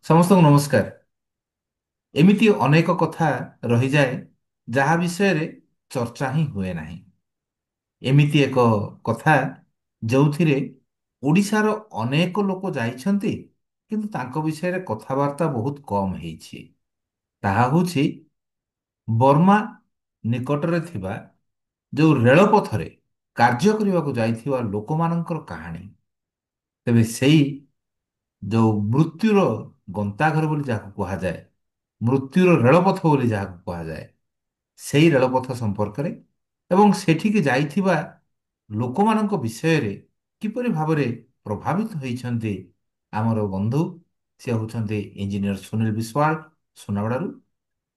ସମସ୍ତଙ୍କୁ ନମସ୍କାର। ଏମିତି ଅନେକ କଥା ରହିଯାଏ ଯାହା ବିଷୟରେ ଚର୍ଚ୍ଚା ହିଁ ହୁଏ ନାହିଁ। ଏମିତି ଏକ କଥା ଯେଉଁଥିରେ ଓଡ଼ିଶାର ଅନେକ ଲୋକ ଯାଇଛନ୍ତି କିନ୍ତୁ ତାଙ୍କ ବିଷୟରେ କଥାବାର୍ତ୍ତା ବହୁତ କମ୍ ହେଇଛି। ତାହା ହେଉଛି ବର୍ମା ନିକଟରେ ଥିବା ଯେଉଁ ରେଳପଥରେ କାର୍ଯ୍ୟ କରିବାକୁ ଯାଇଥିବା ଲୋକମାନଙ୍କର କାହାଣୀ। ତେବେ ସେଇ ଯେଉଁ ମୃତ୍ୟୁର ଗନ୍ତାଘର ବୋଲି ଯାହାକୁ କୁହାଯାଏ, ମୃତ୍ୟୁର ରେଳପଥ ବୋଲି ଯାହାକୁ କୁହାଯାଏ, ସେଇ ରେଳପଥ ସମ୍ପର୍କରେ ଏବଂ ସେଠିକି ଯାଇଥିବା ଲୋକମାନଙ୍କ ବିଷୟରେ କିପରି ଭାବରେ ପ୍ରଭାବିତ ହୋଇଛନ୍ତି ଆମର ବନ୍ଧୁ, ସେ ହେଉଛନ୍ତି ଇଞ୍ଜିନିୟର ସୁନୀଲ ବିଶ୍ୱାଳ ସୁନାବେଡାରୁ।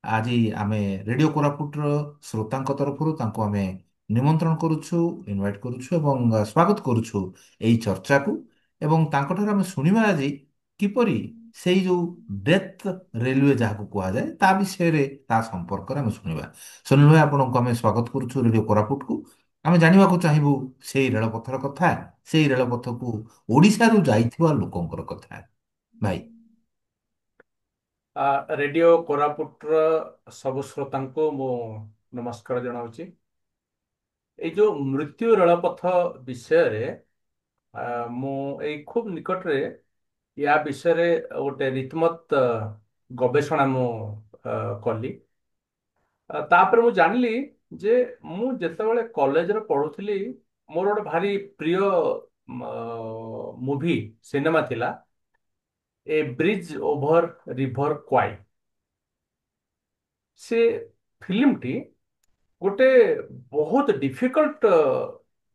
ଆଜି ଆମେ ରେଡ଼ିଓ କୋରାପୁଟର ଶ୍ରୋତାଙ୍କ ତରଫରୁ ତାଙ୍କୁ ଆମେ ନିମନ୍ତ୍ରଣ କରୁଛୁ, ଇନଭାଇଟ୍ କରୁଛୁ ଏବଂ ସ୍ୱାଗତ କରୁଛୁ ଏହି ଚର୍ଚ୍ଚାକୁ। ଏବଂ ତାଙ୍କଠାରୁ ଆମେ ଶୁଣିବା ଆଜି କିପରି ସେଇ ଯେଉଁ ଡେଥ୍ ରେଲୱେ ଯାହାକୁ କୁହାଯାଏ ତା ବିଷୟରେ, ତା ସମ୍ପର୍କରେ ଆମେ ଶୁଣିବା। ସୁନୀଲ ଭାଇ, ଆପଣଙ୍କୁ ଆମେ ସ୍ୱାଗତ କରୁଛୁ ରେଡ଼ିଓ କୋରାପୁଟକୁ। ଆମେ ଜାଣିବାକୁ ଚାହିଁବୁ ସେଇ ରେଳପଥର କଥା, ସେଇ ରେଳପଥକୁ ଓଡ଼ିଶାରୁ ଯାଇଥିବା ଲୋକଙ୍କର କଥା। ଭାଇ। ରେଡିଓ କୋରାପୁଟର ସବୁ ଶ୍ରୋତାଙ୍କୁ ମୁଁ ନମସ୍କାର ଜଣାଉଛି। ଏଇ ଯୋଉ ମୃତ୍ୟୁ ରେଳପଥ ବିଷୟରେ ମୁଁ ଏଇ ଖୁବ ନିକଟରେ ୟା ବିଷୟରେ ଗୋଟେ ରୀତିମତ ଗବେଷଣା ମୁଁ କଲି। ତାପରେ ମୁଁ ଜାଣିଲି ଯେ ମୁଁ ଯେତେବେଳେ କଲେଜରେ ପଢୁଥିଲି ମୋର ଗୋଟେ ଭାରି ପ୍ରିୟ ମୁଭି ସିନେମା ଥିଲା ଏ ବ୍ରିଜ ଓଭର ରିଭର କ୍ୱାଇ। ସେ ଫିଲ୍ମଟି ଗୋଟେ ବହୁତ ଡିଫିକଲ୍ଟ,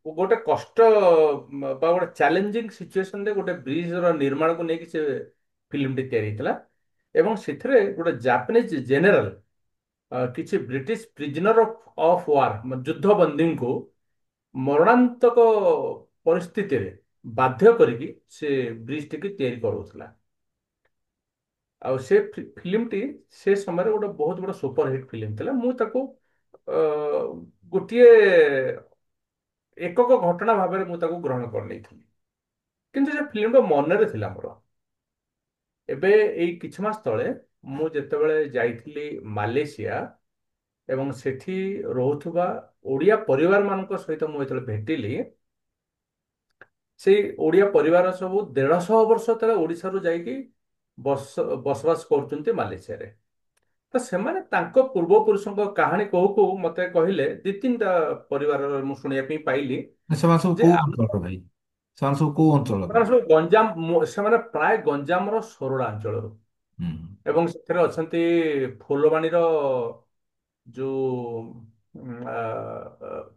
ଗୋଟେ କଷ୍ଟ ବା ଗୋଟେ ଚ୍ୟାଲେଞ୍ଜିଂ ସିଚୁଏସନରେ ଗୋଟେ ବ୍ରିଜର ନିର୍ମାଣକୁ ନେଇକି ସେ ଫିଲ୍ମଟି ତିଆରି ହେଇଥିଲା। ଏବଂ ସେଥିରେ ଗୋଟେ ଜାପାନିଜ ଜେନେରାଲ କିଛି ବ୍ରିଟିଶ ପ୍ରିଜନର ଅଫ ୱାର ଯୁଦ୍ଧବନ୍ଦୀଙ୍କୁ ମରଣାନ୍ତକ ପରିସ୍ଥିତିରେ ବାଧ୍ୟ କରିକି ସେ ବ୍ରିଜଟିକୁ ତିଆରି କରୁଥିଲା। ଆଉ ସେ ଫିଲ୍ମଟି ସେ ସମୟରେ ଗୋଟେ ବହୁତ ବଡ଼ ସୁପରହିଟ୍ ଫିଲ୍ମ ଥିଲା। ମୁଁ ତାକୁ ଅ, ଗୋଟିଏ ଏକକ ଘଟଣା ଭାବରେ ମୁଁ ତାକୁ ଗ୍ରହଣ କରିନେଇଥିଲି। କିନ୍ତୁ ସେ ଫିଲ୍ମଟା ମନରେ ଥିଲା ମୋର। ଏବେ ଏଇ କିଛି ମାସ ତଳେ ମୁଁ ଯେତେବେଳେ ଯାଇଥିଲି ମାଲେସିଆ ଏବଂ ସେଠି ରହୁଥିବା ଓଡ଼ିଆ ପରିବାର ମାନଙ୍କ ସହିତ ମୁଁ ଯେତେବେଳେ ଭେଟିଲି, ସେଇ ଓଡ଼ିଆ ପରିବାର ସବୁ 150 ବର୍ଷ ତଳେ ଓଡ଼ିଶାରୁ ଯାଇକି ବସବାସ କରୁଛନ୍ତି ମାଲେସିଆରେ। ତ ସେମାନେ ତାଙ୍କ ପୂର୍ବପୁରୁଷଙ୍କ କାହାଣୀ କହୁ କହୁ ମତେ କହିଲେ, ଦି ତିନିଟା ପରିବାରର ମୁଁ ଶୁଣିବା ପାଇଁ ପାଇଲି ସେମାନେ ସବୁ ଯେ କୋଉ ଅଞ୍ଚଳର ଭାଇ? ସେମାନେ ସବୁ କୋଉ ଅଞ୍ଚଳର? ସେମାନେ ସବୁ ଗଞ୍ଜାମ, ସେମାନେ ପ୍ରାୟ ଗଞ୍ଜାମର ସୋରଡା ଅଞ୍ଚଳରୁ। ହୁଁ। ଏବଂ ସେଥିରେ ଅଛନ୍ତି ଫୁଲବାଣୀର ଯୋଉ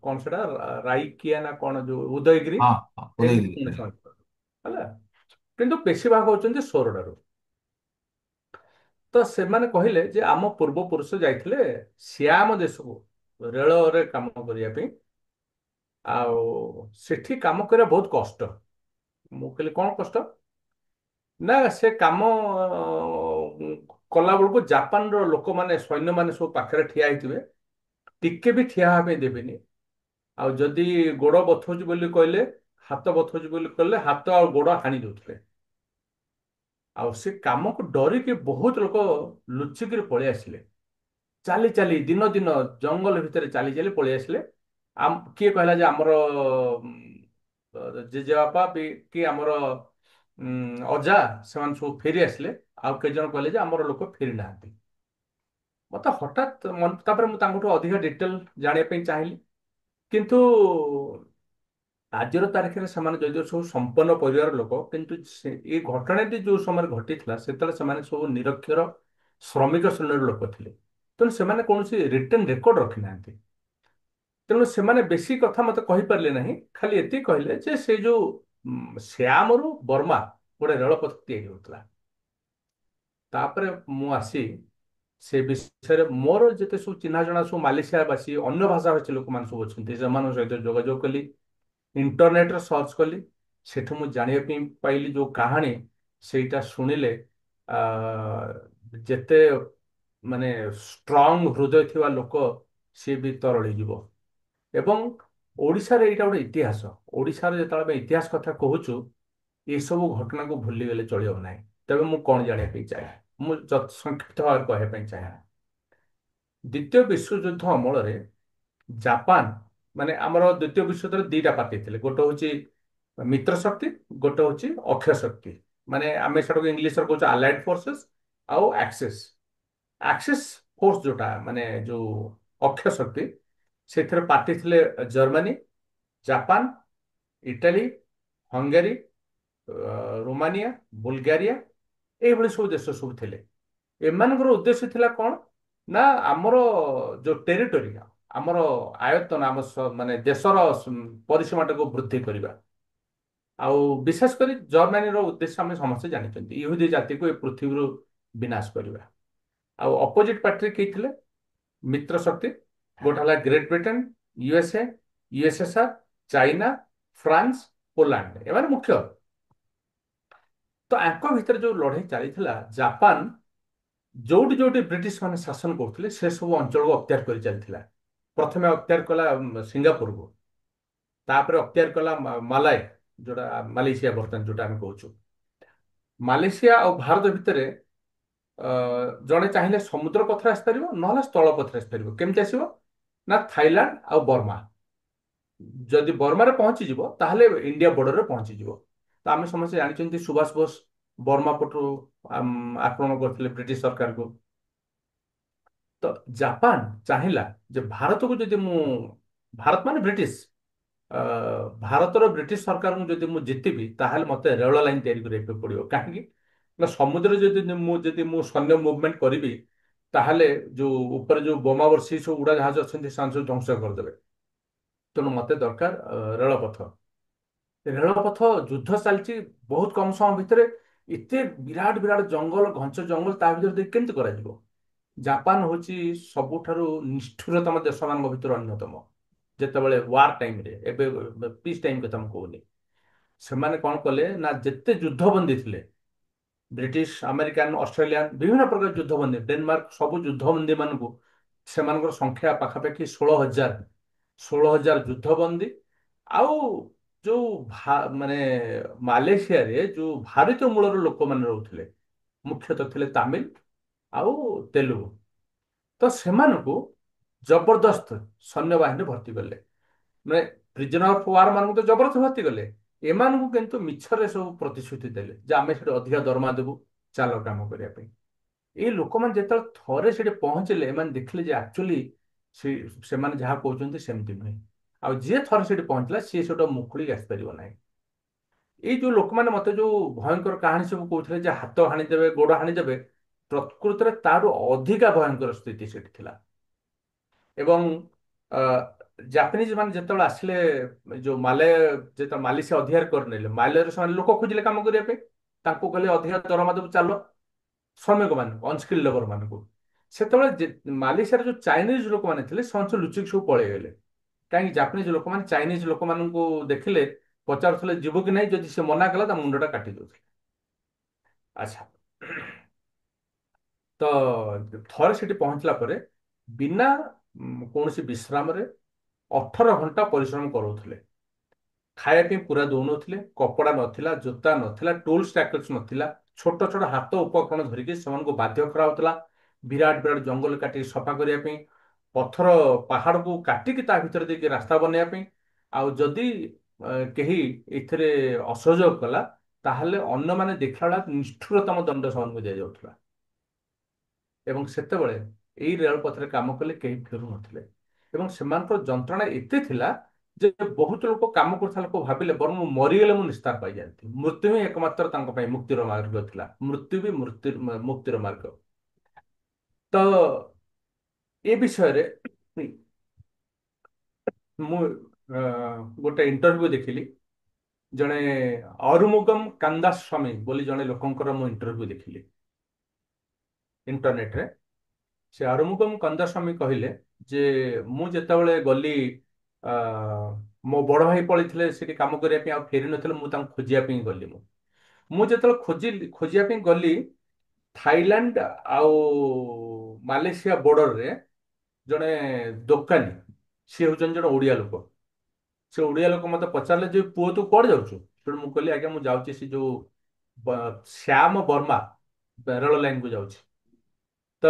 କଣ ସେଟା ରାଇକିଆ ନା କଣ, ଯୋଉ ଉଦୟଗିରି, ହଁ ହଁ, ଏମିତି ଉଦୟଗିରି। ପୁଣି ସେମାନେ ହେଲା। କିନ୍ତୁ ବେଶୀ ଭାଗ ହଉଛନ୍ତି ସୋରଡାରୁ। ତ ସେମାନେ କହିଲେ ଯେ ଆମ ପୂର୍ବପୁରୁଷ ଯାଇଥିଲେ ସିଆମ ଦେଶକୁ ରେଳରେ କାମ କରିବା ପାଇଁ। ଆଉ ସେଠି କାମ କରିବା ବହୁତ କଷ୍ଟ। ମୁଁ କହିଲି କଣ କଷ୍ଟ? ନା ସେ କାମ କଲା ବେଳକୁ ଜାପାନର ଲୋକମାନେ, ସୈନ୍ୟମାନେ ସବୁ ପାଖରେ ଠିଆ ହେଇଥିବେ, ଟିକେ ବି ଠିଆ ହେବା ପାଇଁ ଦେବେନି। ଆଉ ଯଦି ଗୋଡ ବଥଉଛି ବୋଲି କହିଲେ, ହାତ ବଥଉଛି ବୋଲି କହିଲେ ହାତ ଆଉ ଗୋଡ ହାଣି ଦଉଥିଲେ। ଆଉ ସେ କାମକୁ ଡରିକି ବହୁତ ଲୋକ ଲୁଚିକିରି ପଳେଇ ଆସିଲେ। ଚାଲି ଚାଲି ଦିନ ଦିନ ଜଙ୍ଗଲ ଭିତରେ ଚାଲି ଚାଲି ପଳେଇ ଆସିଲେ। କିଏ କହିଲା ଯେ ଆମର ଜେଜେବାପା କି ଆମର ଅଜା, ସେମାନେ ସବୁ ଫେରି ଆସିଲେ। ଆଉ କେତେ ଜଣ କହିଲେ ଯେ ଆମର ଲୋକ ଫେରି ନାହାନ୍ତି। ମତେ ହଠାତ୍ ତାପରେ ମୁଁ ତାଙ୍କଠୁ ଅଧିକ ଡିଟେଲ ଜାଣିବା ପାଇଁ ଚାହିଁଲି। କିନ୍ତୁ ଆଜିର ତାରିଖରେ ସେମାନେ ଯଦିଓ ସବୁ ସମ୍ପନ୍ନ ପରିବାର ଲୋକ, କିନ୍ତୁ ଏଇ ଘଟଣାଟି ଯୋଉ ସମୟରେ ଘଟିଥିଲା ସେତେବେଳେ ସେମାନେ ସବୁ ନିରକ୍ଷର ଶ୍ରମିକ ଶ୍ରେଣୀର ଲୋକ ଥିଲେ। ତେଣୁ ସେମାନେ କୌଣସି ରିଟେନ୍ ରେକର୍ଡ ରଖିନାହାନ୍ତି। ତେଣୁ ସେମାନେ ବେଶୀ କଥା ମତେ କହିପାରିଲେ ନାହିଁ। ଖାଲି ଏତିକି କହିଲେ ଯେ ସେ ଯୋଉ ଶ୍ୟାମରୁ ବର୍ମା ଗୋଟେ ରେଳପଥ ତିଆରି ହଉଥିଲା। ତାପରେ ମୁଁ ଆସି ସେ ବିଷୟରେ ମୋର ଯେତେ ସବୁ ଚିହ୍ନା ଜଣା ସବୁ ମାଲେସିଆ ବାସୀ, ଅନ୍ୟ ଭାଷା ଭାଷୀ ଲୋକମାନେ ସବୁ ଅଛନ୍ତି, ସେମାନଙ୍କ ସହିତ ଯୋଗାଯୋଗ କଲି। ଇଣ୍ଟରନେଟରେ ସର୍ଚ୍ଚ କଲି। ସେଠୁ ମୁଁ ଜାଣିବା ପାଇଁ ପାଇଲି ଯୋଉ କାହାଣୀ, ସେଇଟା ଶୁଣିଲେ ଆ ଯେତେ ମାନେ ଷ୍ଟ୍ରଙ୍ଗ ହୃଦୟ ଥିବା ଲୋକ ସିଏ ବି ତରଳିଯିବ। ଏବଂ ଓଡ଼ିଶାରେ ଏଇଟା ଗୋଟେ ଇତିହାସ। ଓଡ଼ିଶାରେ ଯେତେବେଳେ ଆମେ ଇତିହାସ କଥା କହୁଛୁ, ଏସବୁ ଘଟଣାକୁ ଭୁଲିଗଲେ ଚଳିବ ନାହିଁ। ତେବେ ମୁଁ କଣ ଜାଣିବା ପାଇଁ ଚାହେଁ? ମୁଁ ସଂକ୍ଷିପ୍ତ ଭାବରେ କହିବା ପାଇଁ ଚାହେଁ। ଦ୍ୱିତୀୟ ବିଶ୍ୱଯୁଦ୍ଧ ଅମଳରେ ଜାପାନ, ମାନେ ଆମର ଦ୍ୱିତୀୟ ବିଶ୍ୱଯୁଦ୍ଧରେ ଦିଟା ପାର୍ଟି ଥିଲେ, ଗୋଟେ ହଉଛି ମିତ୍ର ଶକ୍ତି, ଗୋଟେ ହଉଛି ଅକ୍ଷୟ ଶକ୍ତି। ମାନେ ଆମେ ସେଟାକୁ ଇଂଲିଶରେ କହୁଛୁ ଆଲାଏଡ୍ ଫୋର୍ସେସ୍ ଆଉ ଆକ୍ସିସ୍। ଆକ୍ସିସ୍ ଫୋର୍ସ ଯୋଉଟା ମାନେ ଯୋଉ ଅକ୍ଷୟ ଶକ୍ତି, ସେଥିରେ ପାର୍ଟି ଥିଲେ Germany, Japan, Italy, Hungary, Romania, Bulgaria, ଏଇଭଳି ସବୁ ଦେଶ ସବୁ ଥିଲେ। ଏମାନଙ୍କର ଉଦ୍ଦେଶ୍ୟ ଥିଲା କଣ? ନା ଆମର ଯୋଉ ଟେରିଟୋରି, ଆମର ଆୟତନ, ଆମ ମାନେ ଦେଶର ପରିସୀମାଟାକୁ ବୃଦ୍ଧି କରିବା। ଆଉ ବିଶେଷ କରି ଜର୍ମାନୀର ଉଦ୍ଦେଶ୍ୟ ଆମେ ସମସ୍ତେ ଜାଣିଛନ୍ତି, ଇହୁଦୀ ଜାତିକୁ ଏ ପୃଥିବୀରୁ ବିନାଶ କରିବା। ଆଉ ଅପୋଜିଟ ପାର୍ଟିରେ କିଏ ଥିଲେ? ମିତ୍ର ଶକ୍ତି, ଗୋଟେ ହେଲା Great Britain, USA, USSR, China, France, Poland, ଏମାନେ ମୁଖ୍ୟ। ତ ଆଙ୍କ ଭିତରେ ଯୋଉ ଲଢେଇ ଚାଲିଥିଲା, ଜାପାନ ଯୋଉଠି ଯୋଉଠି ବ୍ରିଟିଶ ମାନେ ଶାସନ କରୁଥିଲେ ସେ ସବୁ ଅଞ୍ଚଳକୁ ଅକ୍ତିଆର କରି ଚାଲିଥିଲା। ପ୍ରଥମେ ଅକ୍ତିଆର କଲା ସିଙ୍ଗାପୁରକୁ, ତାପରେ ଅକ୍ତିଆର କଲା ମାଲାୟ, ଯୋଉଟା ମାଲେସିଆ ବର୍ତ୍ତମାନ ଯୋଉଟା ଆମେ କହୁଛୁ। ମାଲେସିଆ ଆଉ ଭାରତ ଭିତରେ ଅ, ଜଣେ ଚାହିଁଲେ ସମୁଦ୍ର ପଥରେ ଆସିପାରିବ, ନହେଲେ ସ୍ଥଳ ପଥରେ ଆସିପାରିବ। କେମିତି ଆସିବ? ନା ଥାଇଲାଣ୍ଡ ଆଉ ବର୍ମା। ଯଦି ବର୍ମାରେ ପହଞ୍ଚିଯିବ ତାହେଲେ ଇଣ୍ଡିଆ ବର୍ଡରରେ ପହଞ୍ଚିଯିବ। ତ ଆମେ ସମସ୍ତେ ଜାଣିଛନ୍ତି ସୁଭାଷ ବୋଷ ବର୍ମା ପଟରୁ ଆକ୍ରମଣ କରିଥିଲେ ବ୍ରିଟିଶ ସରକାରକୁ। ତ ଜାପାନ ଚାହିଁଲା ଯେ ଭାରତକୁ ଯଦି ମୁଁ, ଭାରତ ମାନେ ବ୍ରିଟିଶ, ଅ, ଭାରତର ବ୍ରିଟିଶ ସରକାରଙ୍କୁ ଯଦି ମୁଁ ଜିତିବି ତାହେଲେ ମତେ ରେଳ ଲାଇନ ତିଆରି କରିବାକୁ ପଡିବ। କାହିଁକି ନା ସମୁଦ୍ରରେ ଯଦି ମୁଁ ସୈନ୍ୟ ମୁଭମେଣ୍ଟ କରିବି, ତାହେଲେ ଯୋଉ ଉପରେ ଯୋଉ ବୋମା ବର୍ଷୀ ସବୁ ଉଡାଜାହାଜ ଅଛନ୍ତି ସେମାନେ ସବୁ ଧ୍ୱଂସ କରିଦେବେ। ତେଣୁ ମତେ ଦରକାର ରେଳପଥ। ରେଳପଥ ଯୁଦ୍ଧ ଚାଲିଛି ବହୁତ କମ ସମୟ ଭିତରେ, ଏତେ ବିରାଟ ବିରାଟ ଜଙ୍ଗଲ, ଘଞ୍ଚ ଜଙ୍ଗଲ, ତା ଭିତରେ ଦେଇ କେମିତି କରାଯିବ? ଜାପାନ ହଉଛି ସବୁଠାରୁ ନିଷ୍ଠୁରତମ ଦେଶମାନଙ୍କ ଭିତରୁ ଅନ୍ୟତମ। ଯେତେବେଳେ ୱାର ଟାଇମରେ, ଏବେ ପିସ୍ ଟାଇମ କଥା ମୁଁ କହୁନି, ସେମାନେ କଣ କଲେ ନା ଯେତେ ଯୁଦ୍ଧବନ୍ଦୀ ଥିଲେ, ବ୍ରିଟିଶ, ଆମେରିକାନ, ଅଷ୍ଟ୍ରେଲିଆନ, ବିଭିନ୍ନ ପ୍ରକାର ଯୁଦ୍ଧବନ୍ଦୀ, ଡେନମାର୍କ, ସବୁ ଯୁଦ୍ଧବନ୍ଦୀ ମାନଙ୍କୁ, ସେମାନଙ୍କର ସଂଖ୍ୟା ପାଖାପାଖି 16,000। 16,000 ଯୁଦ୍ଧବନ୍ଦୀ। ଆଉ ଯୋଉ ମାନେ ମାଲେସିଆରେ ଯୋଉ ଭାରତୀୟ ମୂଳର ଲୋକମାନେ ରହୁଥିଲେ, ମୁଖ୍ୟତଃ ଥିଲେ ତାମିଲ ଆଉ ତେଲୁଗୁ। ତ ସେମାନଙ୍କୁ ଜବରଦସ୍ତ ସୈନ୍ୟବାହିନୀରେ ଭର୍ତ୍ତି କଲେ। ମାନେ ପ୍ରିଜନର ଅଫ ୱାର ମାନଙ୍କୁ ତ ଜବରଦସ୍ତ ଭର୍ତ୍ତି କଲେ, ଏମାନଙ୍କୁ କିନ୍ତୁ ମିଛରେ ସବୁ ପ୍ରତିଶ୍ରୁତି ଦେଲେ ଯେ ଆମେ ସେଠି ଅଧିକା ଦରମା ଦେବୁ, ଚାଲ କାମ କରିବା ପାଇଁ। ଏଇ ଲୋକମାନେ ଯେତେବେଳେ ଥରେ ସେଠି ପହଞ୍ଚିଲେ, ଏମାନେ ଦେଖିଲେ ଯେ ଆକ୍ଚୁଆଲି ସେ ସେମାନେ ଯାହା କହୁଛନ୍ତି ସେମିତି ନୁହେଁ। ଆଉ ଯିଏ ଥରେ ସେଠି ପହଞ୍ଚିଲା ସିଏ ସେଟା ମୁକୁଳିକି ଆସିପାରିବ ନାହିଁ। ଏଇ ଯୋଉ ଲୋକମାନେ ମତେ ଯୋଉ ଭୟଙ୍କର କାହାଣୀ ସବୁ କହୁଥିଲେ ଯେ ହାତ ହାଣିଦେବେ, ଗୋଡ ହାଣିଦେବେ, ପ୍ରକୃତରେ ତାଠୁ ଅଧିକା ଭୟଙ୍କର ସ୍ଥିତି ସେଠି ଥିଲା। ଏବଂ ଅ, ଜାପାନିଜ ମାନେ ଯେତେବେଳେ ଆସିଲେ, ଯୋଉ ଯେତେବେଳେ ମାଲେସିଆ ଅଧିକାର କରିନେଲେ, ମାଲୟରେ ସେମାନେ ଲୋକ ଖୋଜିଲେ କାମ କରିବା ପାଇଁ। ତାଙ୍କୁ କହିଲେ ଅଧିକା ଦରମା ଦେବୁ, ଚାଲ। ଶ୍ରମିକ ମାନଙ୍କୁ, ଅନସ୍କିଲ୍ଡ ଲେବର ମାନଙ୍କୁ। ସେତେବେଳେ ମାଲେସିଆର ଯୋଉ ଚାଇନିଜ ଲୋକମାନେ ଥିଲେ ସେମାନେ ସବୁ ଲୁଚିକି ସବୁ ପଳେଇଗଲେ। କାହିଁକି? ଜାପାନିଜ ଲୋକମାନେ ଚାଇନିଜ ଲୋକମାନଙ୍କୁ ଦେଖିଲେ ପଚାରୁଥିଲେ ଯିବୁ କି ନାହିଁ, ଯଦି ସେ ମନା କଲା ତା ମୁଣ୍ଡଟା କାଟି ଦଉଥିଲେ। ଆଚ୍ଛା। ତ ଥରେ ସେଠି ପହଞ୍ଚିଲା ପରେ ବିନା କୌଣସି ବିଶ୍ରାମରେ 18 ଘଣ୍ଟା ପରିଶ୍ରମ କରୁଥିଲେ। ଖାଇବା ପାଇଁ ପୁରା ଦଉନଥିଲେ, କପଡା ନଥିଲା, ଜୋତା ନଥିଲା, ଟୁଲ୍ସ ଟ୍ୟାକଲ୍ସ ନଥିଲା। ଛୋଟ ଛୋଟ ହାତ ଉପକରଣ ଧରିକି ସେମାନଙ୍କୁ ବାଧ୍ୟ କରାହଉଥିଲା ବିରାଟ ବିରାଟ ଜଙ୍ଗଲ କାଟିକି ସଫା କରିବା ପାଇଁ, ପଥର ପାହାଡକୁ କାଟିକି ତା ଭିତରେ ଦେଇକି ରାସ୍ତା ବନେଇବା ପାଇଁ। ଆଉ ଯଦି କେହି ଏଥିରେ ଅସହଯୋଗ କଲା, ତାହେଲେ ଅନ୍ୟମାନେ ଦେଖିଲା ବେଳେ ନିଷ୍ଠୁରତମ ଦଣ୍ଡ ସେମାନଙ୍କୁ ଦିଆଯାଉଥିଲା। ଏବଂ ସେତେବେଳେ ଏଇ ରେଳପଥରେ କାମ କଲେ କେହି ଫେରୁନଥିଲେ। ଏବଂ ସେମାନଙ୍କର ଯନ୍ତ୍ରଣା ଏତେ ଥିଲା ଯେ ବହୁତ ଲୋକ, କାମ କରୁଥିବା ଲୋକ ଭାବିଲେ ବରଂ ମୁଁ ମରିଗଲେ ମୁଁ ନିସ୍ତାର ପାଇଯାଆନ୍ତି। ମୃତ୍ୟୁ ହିଁ ଏକମାତ୍ର ତାଙ୍କ ପାଇଁ ମୁକ୍ତିର ମାର୍ଗ ଥିଲା। ମୃତ୍ୟୁ ବି ମୁକ୍ତିର ମାର୍ଗ। ତ ଏ ବିଷୟରେ ମୁଁ ଗୋଟେ ଇଣ୍ଟରଭ୍ୟୁ ଦେଖିଲି। ଜଣେ ଅରୁମୁଗମ୍ କାନ୍ଦାସ୍ୱାମୀ ବୋଲି ଜଣେ ଲୋକଙ୍କର ମୁଁ ଇଣ୍ଟରଭ୍ୟୁ ଦେଖିଲି ଇଣ୍ଟରନେଟରେ। ସେ ଆରୁମୁଗମ୍ କନ୍ଦସ୍ୱାମୀ କହିଲେ ଯେ ମୁଁ ଯେତେବେଳେ ଗଲି, ଆ, ମୋ ବଡ ଭାଇ ପଳେଇଥିଲେ ସେଠି କାମ କରିବା ପାଇଁ, ଆଉ ଫେରି ନଥିଲେ, ମୁଁ ତାଙ୍କୁ ଖୋଜିବା ପାଇଁ ଗଲି। ମୁଁ ଯେତେବେଳେ ଖୋଜିବା ପାଇଁ ଗଲି, ଥାଇଲାଣ୍ଡ ଆଉ ମାଲେସିଆ ବର୍ଡରରେ ଜଣେ ଦୋକାନୀ, ସିଏ ହଉଛନ୍ତି ଜଣେ ଓଡିଆ ଲୋକ। ସେ ଓଡିଆ ଲୋକ ମତେ ପଚାରିଲେ ଯେ ପୁଅ ତୁ କୁଆଡେ ଯାଉଛୁ? ସେଠୁ ମୁଁ କହିଲି ଆଜ୍ଞା ମୁଁ ଯାଉଛି ସେ ଯୋଉ ଶ୍ୟାମ ବର୍ମା ରେଳ ଲାଇନକୁ ଯାଉଛି। ତ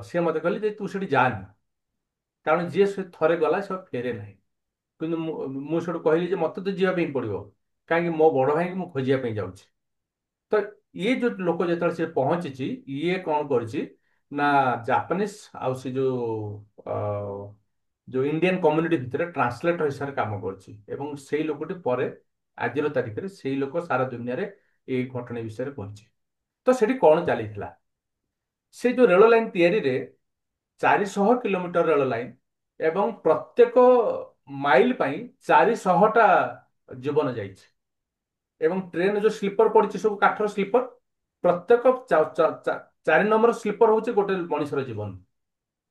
ସିଏ ମତେ କହିଲେ ଯେ ତୁ ସେଠି ଯାଆନି, କାରଣ ଯିଏ ସେ ଥରେ ଗଲା ସେ ଆଉ ଫେରେ ନାହିଁ। କିନ୍ତୁ ମୁଁ ସେଠୁ କହିଲି ଯେ ମତେ ତ ଯିବା ପାଇଁ ପଡିବ, କାହିଁକି ମୋ ବଡ ଭାଇଙ୍କୁ ମୁଁ ଖୋଜିବା ପାଇଁ ଯାଉଛି। ତ ଇଏ ଯୋଉ ଲୋକ ଯେତେବେଳେ ସେ ପହଞ୍ଚିଛି, ଇଏ କଣ କରିଛି ନା ଜାପାନିଜ ଆଉ ସେ ଯୋଉ ଇଣ୍ଡିଆନ କମ୍ୟୁନିଟି ଭିତରେ ଟ୍ରାନ୍ସଲେଟର ହିସାବରେ କାମ କରୁଛି, ଏବଂ ସେଇ ଲୋକଟି ପରେ ଆଜିର ତାରିଖରେ ସେଇ ଲୋକ ସାରା ଦୁନିଆରେ ଏଇ ଘଟଣା ବିଷୟରେ କହିଛି। ତ ସେଠି କଣ ଚାଲିଥିଲା, ସେ ଯୋଉ ରେଳ ଲାଇନ ତିଆରିରେ 400 କିଲୋମିଟର ରେଳ ଲାଇନ ଏବଂ ପ୍ରତ୍ୟେକ ମାଇଲ ପାଇଁ 400ଟା ଜୀବନ ଯାଇଛି। ଏବଂ ଟ୍ରେନ ଯୋଉ ସ୍ଲିପର ପଡିଛି ସବୁ କାଠର ସ୍ଲିପର, ପ୍ରତ୍ୟେକ 4 ନମ୍ବର ସ୍ଲିପର ହଉଛି ଗୋଟେ ମଣିଷର ଜୀବନ।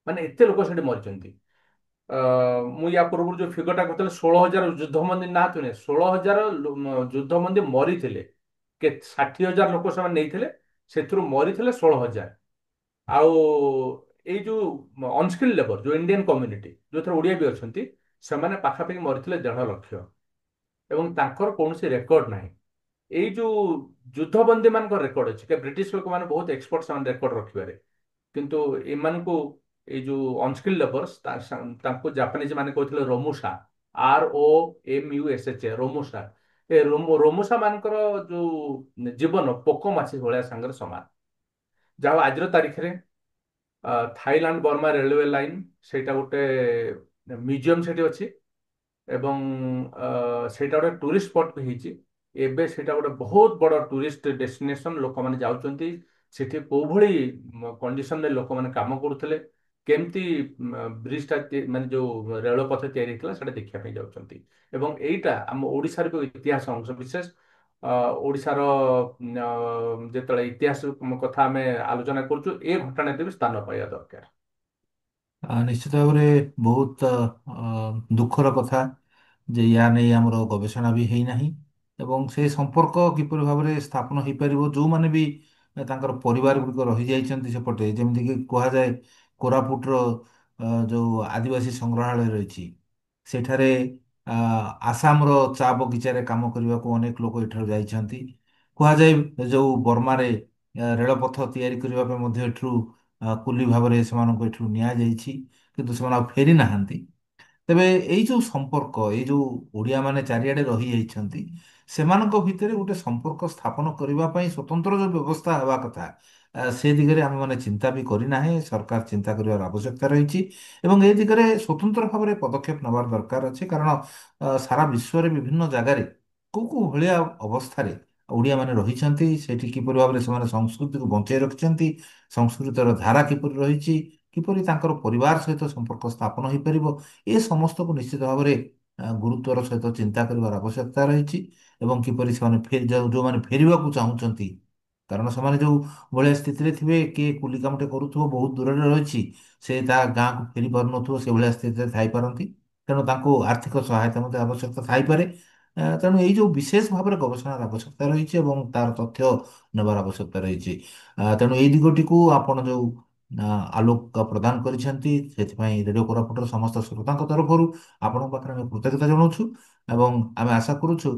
ମାନେ ଏତେ ଲୋକ ସେଠି ମରିଛନ୍ତି। ଅ ମୁଁ ୟା ପୂର୍ବରୁ ଯୋଉ ଫିଗରଟା କହିଥିଲି 16,000 ଯୁଦ୍ଧ ବନ୍ଦୀ ନା ତୁନେ 16,000 ଯୁଦ୍ଧ ବନ୍ଦୀ ମରିଥିଲେ। 60,000 ଲୋକ ସେମାନେ ନେଇଥିଲେ, ସେଥିରୁ ମରିଥିଲେ 16,000। ଆଉ ଏଇ ଯୋଉ ଅନସ୍କିଲ୍ ଲେବର ଯୋଉ ଇଣ୍ଡିଆନ କମ୍ୟୁନିଟି ଯୋଉଥିରେ ଓଡିଆ ବି ଅଛନ୍ତି, ସେମାନେ ପାଖାପାଖି ମରିଥିଲେ 1.5 ଲକ୍ଷ। ଏବଂ ତାଙ୍କର କୌଣସି ରେକର୍ଡ ନାହିଁ। ଏଇ ଯୋଉ ଯୁଦ୍ଧବନ୍ଦୀ ମାନଙ୍କର ରେକର୍ଡ ଅଛି, କି ବ୍ରିଟିଶ ଲୋକମାନେ ବହୁତ ଏକ୍ସପର୍ଟ ସେମାନେ ରେକର୍ଡ ରଖିବାରେ। କିନ୍ତୁ ଏମାନଙ୍କୁ ଏଇ ଯୋଉ ଅନସ୍କିଲ୍ ଲେବର୍ସ ତାଙ୍କୁ ଜାପାନିଜ ମାନେ କହୁଥିଲେ ରୋମୁସା, ROMUSHA ରୋମୁସା। ଏ ରୋମୁସା ମାନଙ୍କର ଯୋଉ ଜୀବନ ପୋକ ମାଛି ଭଳିଆ ସାଙ୍ଗରେ ସମାନ। ଯାହା ହଉ ଆଜିର ତାରିଖରେ ଥାଇଲାଣ୍ଡ ବର୍ମା ରେଲୱେ ଲାଇନ ସେଇଟା ଗୋଟେ ମ୍ୟୁଜିୟମ ସେଠି ଅଛି। ଏବଂ ସେଇଟା ଗୋଟେ ଟୁରିଷ୍ଟ ସ୍ପଟ ବି ହେଇଛି। ଏବେ ସେଇଟା ଗୋଟେ ବହୁତ ବଡ ଟୁରିଷ୍ଟ ଡେଷ୍ଟିନେସନ, ଲୋକମାନେ ଯାଉଛନ୍ତି ସେଠି କୋଉ ଭଳି କଣ୍ଡିସନରେ ଲୋକମାନେ କାମ କରୁଥିଲେ, କେମିତି ବ୍ରିଜଟା ମାନେ ଯୋଉ ରେଳପଥ ତିଆରି ହେଇଥିଲା ସେଟା ଦେଖିବା ପାଇଁ ଯାଉଛନ୍ତି। ଏବଂ ଏଇଟା ଆମ ଓଡିଶାର ବି ଇତିହାସ ଅଂଶ ବିଶେଷ। ଓଡିଶାର ଯେତେବେଳେ ଇତିହାସ କଥା ଆମେ ଆଲୋଚନା କରୁଛୁ, ଏ ଘଟଣାଟି ବି ସ୍ଥାନ ପାଇବା ଦରକାର। ନିଶ୍ଚିତ ଭାବରେ ବହୁତ ଦୁଃଖର କଥା ଯେ ୟା ନେଇ ଆମର ଗବେଷଣା ବି ହେଇନାହିଁ ଏବଂ ସେ ସମ୍ପର୍କ କିପରି ଭାବରେ ସ୍ଥାପନ ହେଇପାରିବ, ଯେଉଁମାନେ ବି ତାଙ୍କର ପରିବାର ଗୁଡ଼ିକ ରହିଯାଇଛନ୍ତି ସେପଟେ, ଯେମିତିକି କୁହାଯାଏ କୋରାପୁଟର ଯେଉଁ ଆଦିବାସୀ ସଂଗ୍ରହାଳୟ ରହିଛି ସେଠାରେ ଆ, ଆସାମର ଚା ବଗିଚାରେ କାମ କରିବାକୁ ଅନେକ ଲୋକ ଏଠାରୁ ଯାଇଛନ୍ତି। କୁହାଯାଏ ଯେଉଁ ବର୍ମାରେ ରେଳପଥ ତିଆରି କରିବା ପାଇଁ ମଧ୍ୟ ଏଠାରୁ କୁଲି ଭାବରେ ସେମାନଙ୍କୁ ଏଠାରୁ ନିଆଯାଇଛି, କିନ୍ତୁ ସେମାନେ ଆଉ ଫେରି ନାହାନ୍ତି। ତେବେ ଏଇ ଯୋଉ ସମ୍ପର୍କ, ଏଇ ଯୋଉ ଓଡ଼ିଆ ମାନେ ଚାରିଆଡେ ରହିଯାଇଛନ୍ତି, ସେମାନଙ୍କ ଭିତରେ ଗୋଟେ ସମ୍ପର୍କ ସ୍ଥାପନ କରିବା ପାଇଁ ସ୍ୱତନ୍ତ୍ର ଯୋଉ ବ୍ୟବସ୍ଥା ହେବା କଥା, ସେ ଦିଗରେ ଆମେମାନେ ଚିନ୍ତା ବି କରିନାହିଁ। ସରକାର ଚିନ୍ତା କରିବାର ଆବଶ୍ୟକତା ରହିଛି ଏବଂ ଏ ଦିଗରେ ସ୍ୱତନ୍ତ୍ର ଭାବରେ ପଦକ୍ଷେପ ନେବାର ଦରକାର ଅଛି। କାରଣ ସାରା ବିଶ୍ୱରେ ବିଭିନ୍ନ ଜାଗାରେ କୋଉ କୋଉ ଭଳିଆ ଅବସ୍ଥାରେ ଓଡ଼ିଆ ମାନେ ରହିଛନ୍ତି, ସେଠି କିପରି ଭାବରେ ସେମାନେ ସଂସ୍କୃତିକୁ ବଞ୍ଚାଇ ରଖିଛନ୍ତି, ସଂସ୍କୃତିର ଧାରା କିପରି ରହିଛି, କିପରି ତାଙ୍କର ପରିବାର ସହିତ ସମ୍ପର୍କ ସ୍ଥାପନ ହୋଇପାରିବ, ଏ ସମସ୍ତକୁ ନିଶ୍ଚିତ ଭାବରେ ଗୁରୁତ୍ୱର ସହିତ ଚିନ୍ତା କରିବାର ଆବଶ୍ୟକତା ରହିଛି। ଏବଂ କିପରି ସେମାନେ ଯେଉଁମାନେ ଫେରିବାକୁ ଚାହୁଁଛନ୍ତି, କାରଣ ସେମାନେ ଯେଉଁ ଭଳିଆ ସ୍ଥିତିରେ ଥିବେ, କିଏ କୁଲି କାମଟେ କରୁଥିବ ବହୁତ ଦୂରରେ ରହିଛି, ସେ ତା ଗାଁକୁ ଫେରି ପାରୁନଥିବ, ସେଭଳିଆ ସ୍ଥିତିରେ ଥାଇପାରନ୍ତି। ତେଣୁ ତାଙ୍କୁ ଆର୍ଥିକ ସହାୟତା ମଧ୍ୟ ଆବଶ୍ୟକତା ଥାଇପାରେ। ତେଣୁ ଏଇ ଯେଉଁ ବିଶେଷ ଭାବରେ ଗବେଷଣାର ଆବଶ୍ୟକତା ରହିଛି ଏବଂ ତାର ତଥ୍ୟ ନେବାର ଆବଶ୍ୟକତା ରହିଛି। ତେଣୁ ଏଇ ଦିଗଟିକୁ ଆପଣ ଯେଉଁ ଆଲୋକ ପ୍ରଦାନ କରିଛନ୍ତି, ସେଥିପାଇଁ ରେଡ଼ିଓ କୋରାପୁଟର ସମସ୍ତ ଶ୍ରୋତାଙ୍କ ତରଫରୁ ଆପଣଙ୍କ ପାଖରେ ଆମେ କୃତଜ୍ଞତା ଜଣାଉଛୁ ଏବଂ ଆମେ ଆଶା କରୁଛୁ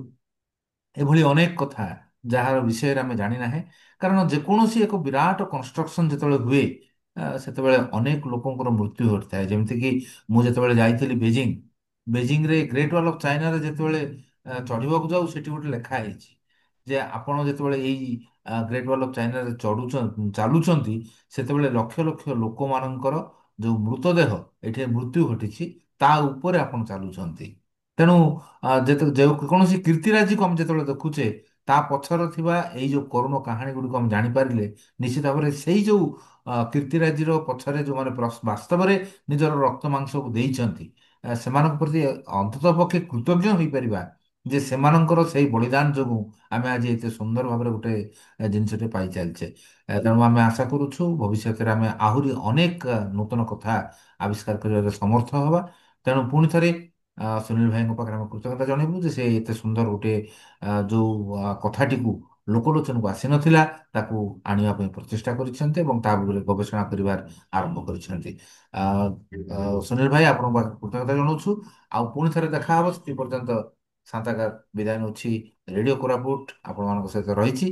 ଏଭଳି ଅନେକ କଥା ଯାହାର ବିଷୟରେ ଆମେ ଜାଣିନାହେଁ। କାରଣ ଯେକୌଣସି ଏକ ବିରାଟ କନଷ୍ଟ୍ରକ୍ସନ ଯେତେବେଳେ ହୁଏ, ସେତେବେଳେ ଅନେକ ଲୋକଙ୍କର ମୃତ୍ୟୁ ଘଟିଥାଏ। ଯେମିତିକି ମୁଁ ଯେତେବେଳେ ଯାଇଥିଲି ବେଜିଂ, ବେଜିଂରେ ଗ୍ରେଟ୍ ୱାଲ୍ ଅଫ୍ ଚାଇନାରେ ଯେତେବେଳେ ଚଢ଼ିବାକୁ ଯାଉ, ସେଠି ଗୋଟେ ଲେଖା ହେଇଛି ଯେ ଆପଣ ଯେତେବେଳେ ଏଇ ଗ୍ରେଟ୍ ୱାଲ୍ ଅଫ୍ ଚାଇନାରେ ଚାଲୁଛନ୍ତି, ସେତେବେଳେ ଲକ୍ଷ ଲକ୍ଷ ଲୋକମାନଙ୍କର ଯେଉଁ ମୃତଦେହ ଏଠି ମୃତ୍ୟୁ ଘଟିଛି, ତା ଉପରେ ଆପଣ ଚାଲୁଛନ୍ତି। ତେଣୁ ଯେତେ ଯେଉଁ କୌଣସି କୀର୍ତ୍ତିରାଜିକୁ ଆମେ ଯେତେବେଳେ ଦେଖୁଛେ, ତା ପଛରେ ଥିବା ଏଇ ଯେଉଁ କରୁଣ କାହାଣୀ ଗୁଡ଼ିକୁ ଆମେ ଜାଣିପାରିଲେ, ନିଶ୍ଚିତ ଭାବରେ ସେଇ ଯେଉଁ କୀର୍ତ୍ତିରାଜିର ପଛରେ ଯେଉଁମାନେ ବାସ୍ତବରେ ନିଜର ରକ୍ତ ମାଂସକୁ ଦେଇଛନ୍ତି, ସେମାନଙ୍କ ପ୍ରତି ଅନ୍ତତଃ ପକ୍ଷେ କୃତଜ୍ଞ ହୋଇପାରିବା ଯେ ସେମାନଙ୍କର ସେଇ ବଳିଦାନ ଯୋଗୁଁ ଆମେ ଆଜି ଏତେ ସୁନ୍ଦର ଭାବରେ ଗୋଟେ ଜିନିଷଟେ ପାଇଚାଲିଛେ। ତେଣୁ ଆମେ ଆଶା କରୁଛୁ ଭବିଷ୍ୟତରେ ଆମେ ଆହୁରି ଅନେକ ନୂତନ କଥା ଆବିଷ୍କାର କରିବାରେ ସମର୍ଥ ହେବା। ତେଣୁ ପୁଣି ଥରେ ସୁନୀଲ ଭାଇଙ୍କ ପାଖରେ ଆମେ କୃତଜ୍ଞତା ଜଣାଇବୁ ଯେ ସେ ଏତେ ସୁନ୍ଦର ଗୋଟେ ଯୋଉ କଥାଟିକୁ ଲୋକଲୋଚନକୁ ଆସିନଥିଲା, ତାକୁ ଆଣିବା ପାଇଁ ପ୍ରଚେଷ୍ଟା କରିଛନ୍ତି ଏବଂ ତା ଉପରେ ଗବେଷଣା କରିବାର ଆରମ୍ଭ କରିଛନ୍ତି। ସୁନୀଲ ଭାଇ, ଆପଣଙ୍କ ପାଖରେ କୃତଜ୍ଞତା ଜଣାଉଛୁ। ଆଉ ପୁଣି ଥରେ ଦେଖାହବ, ସେ ପର୍ଯ୍ୟନ୍ତ ସାନ୍ତାକାର ବିଦାୟ ନେଉଛି। ରେଡ଼ିଓ କୋରାପୁଟ ଆପଣମାନଙ୍କ ସହିତ ରହିଛି।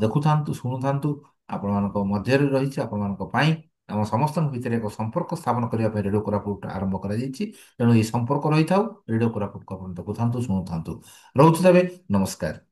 ଦେଖୁଥାନ୍ତୁ, ଶୁଣୁଥାନ୍ତୁ, ଆପଣମାନଙ୍କ ମଧ୍ୟରେ ରହିଛି, ଆପଣମାନଙ୍କ ପାଇଁ। ଆମ ସମସ୍ତଙ୍କ ଭିତରେ ଏକ ସମ୍ପର୍କ ସ୍ଥାପନ କରିବା ପାଇଁ ରେଡ଼ିଓ କୋରାପୁଟ ଆରମ୍ଭ କରାଯାଇଛି। ତେଣୁ ଏହି ସମ୍ପର୍କ ରହିଥାଉ। ରେଡ଼ିଓ କୋରାପୁଟକୁ ଆପଣ ଦେଖୁଥାନ୍ତୁ, ଶୁଣୁଥାନ୍ତୁ। ରହୁଛୁ ତେବେ, ନମସ୍କାର।